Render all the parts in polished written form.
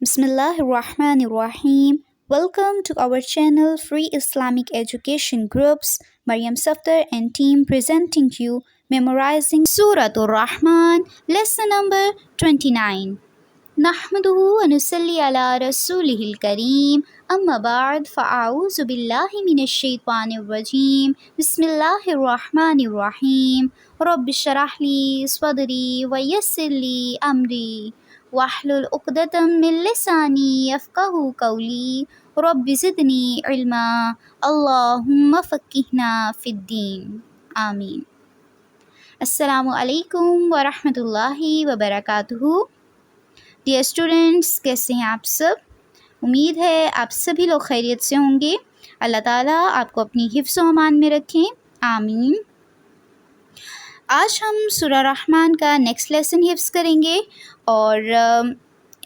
Bismillahirrahmanirrahim. Welcome to our channel Free Islamic Education Groups. Maryam Safdar and team presenting you memorizing Suratul Rahman, lesson number 29. نحمده ونصلي على رسوله الكريم أما بعد فأعوذ بالله من الشيطان الرجيم بسم الله الرحمن الرحيم رب اشرح لي صدري ويسر لي أمري واحلل عقدة من لساني يفقهوا قولي رب زدني علما اللهم فقهنا في الدين آمين. السلام علیکم ورحمۃ اللہ وبرکاتہ. ڈیئر اسٹوڈنٹس، کیسے ہیں آپ سب؟ امید ہے آپ سبھی لوگ خیریت سے ہوں گے. اللہ تعالیٰ آپ کو اپنی حفظ و امان میں رکھیں، آمین. آج ہم سورہ رحمان کا نیکسٹ لیسن حفظ کریں گے اور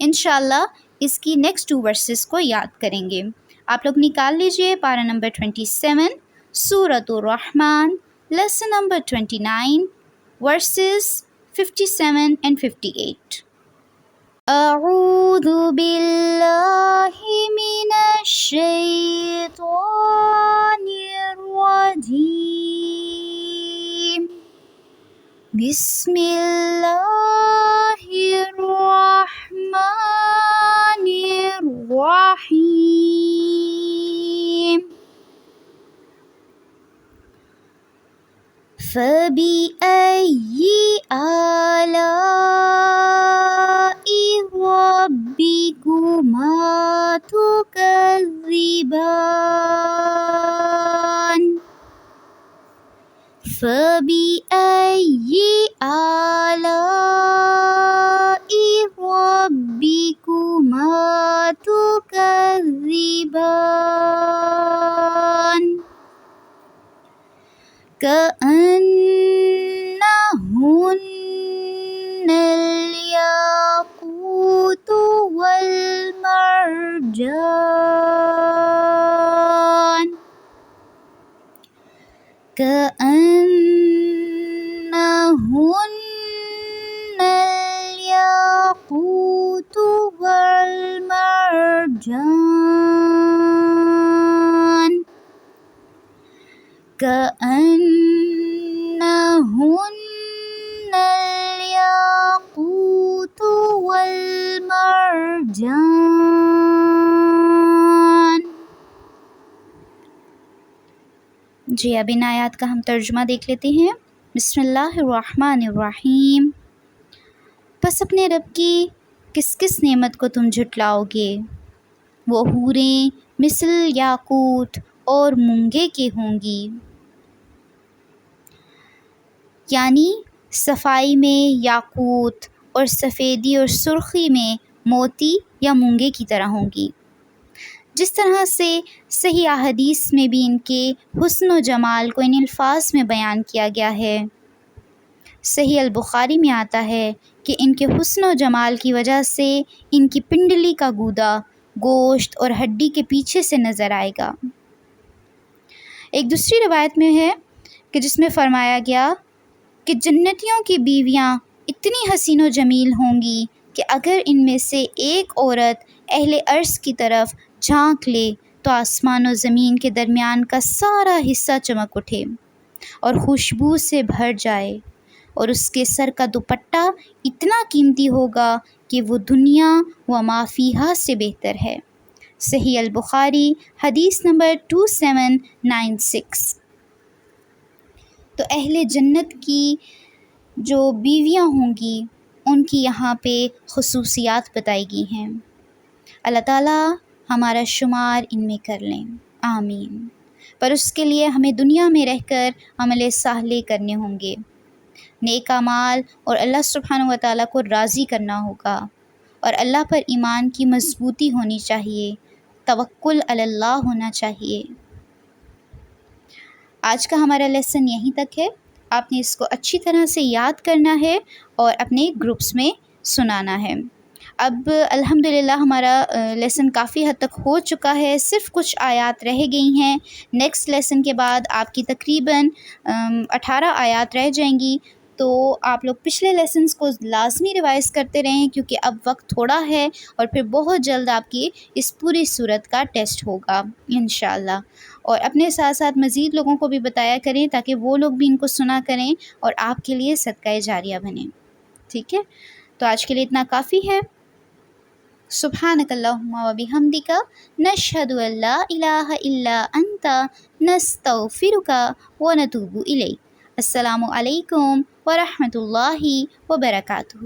انشاءاللہ اس کی نیکسٹ 2 ورسز کو یاد کریں گے. آپ لوگ نکال لیجئے پارہ نمبر 27 سورۃ الرحمن، لیسن نمبر 29 ورسز 57 and 58. اعوذ باللہ من الشیطان الرجیم بسم اللہ الرحمن الرحیم فبأي آلاء ربكما تكذبان فبأي آلاء ربكما تكذبان كأنهن الياقوت والمرجان كأنهن الياقوت والمرجان كأنهن الياقوت والمرجان. جی اب ان آیات کا ہم ترجمہ دیکھ لیتے ہیں. بسم اللہ الرحمن الرحیم. پس اپنے رب کی کس کس نعمت کو تم جھٹلاؤ گے؟ وہ حوریں مثل یاقوت اور مونگے کے ہوں گی، یعنی صفائی میں یاقوت اور سفیدی اور سرخی میں موتی یا مونگے کی طرح ہوں گی. جس طرح سے صحیح احادیث میں بھی ان کے حسن و جمال کو ان الفاظ میں بیان کیا گیا ہے. صحیح البخاری میں آتا ہے کہ ان کے حسن و جمال کی وجہ سے ان کی پنڈلی کا گودا گوشت اور ہڈی کے پیچھے سے نظر آئے گا. ایک دوسری روایت میں ہے کہ جس میں فرمایا گیا کہ جنتیوں کی بیویاں اتنی حسین و جمیل ہوں گی کہ اگر ان میں سے ایک عورت اہل عرش کی طرف جھانک لے تو آسمان و زمین کے درمیان کا سارا حصہ چمک اٹھے اور خوشبو سے بھر جائے، اور اس کے سر کا دوپٹہ اتنا قیمتی ہوگا کہ وہ دنیا و ما فیہا سے بہتر ہے. صحیح البخاری حدیث نمبر 2796. تو اہل جنت کی جو بیویاں ہوں گی ان کی یہاں پہ خصوصیات بتائی گئی ہیں. اللہ تعالیٰ ہمارا شمار ان میں کر لیں، آمین. پر اس کے لیے ہمیں دنیا میں رہ کر عمل صالح کرنے ہوں گے، نیک اعمال، اور اللہ سبحانہ و تعالیٰ کو راضی کرنا ہوگا، اور اللہ پر ایمان کی مضبوطی ہونی چاہیے، توکل علی اللہ ہونا چاہیے. آج کا ہمارا لیسن یہیں تک ہے. آپ نے اس کو اچھی طرح سے یاد کرنا ہے اور اپنے گروپس میں سنانا ہے. اب الحمدللہ ہمارا لیسن کافی حد تک ہو چکا ہے، صرف کچھ آیات رہ گئی ہیں. نیکسٹ لیسن کے بعد آپ کی تقریباً 18 آیات رہ جائیں گی. تو آپ لوگ پچھلے لیسنس کو لازمی ریوائز کرتے رہیں، کیونکہ اب وقت تھوڑا ہے اور پھر بہت جلد آپ کی اس پوری صورت کا ٹیسٹ ہوگا انشاءاللہ۔ اور اپنے ساتھ ساتھ مزید لوگوں کو بھی بتایا کریں تاکہ وہ لوگ بھی ان کو سنا کریں اور آپ کے لیے صدقہ جاریہ بنیں، ٹھیک ہے؟ تو آج کے لیے اتنا کافی ہے۔ سبحانک اللہم و بحمدک، نشہد ان لا الہ الا انت، نستغفرک و نتوب الیک۔ السلام علیکم ورحمۃ اللہ وبرکاتہ۔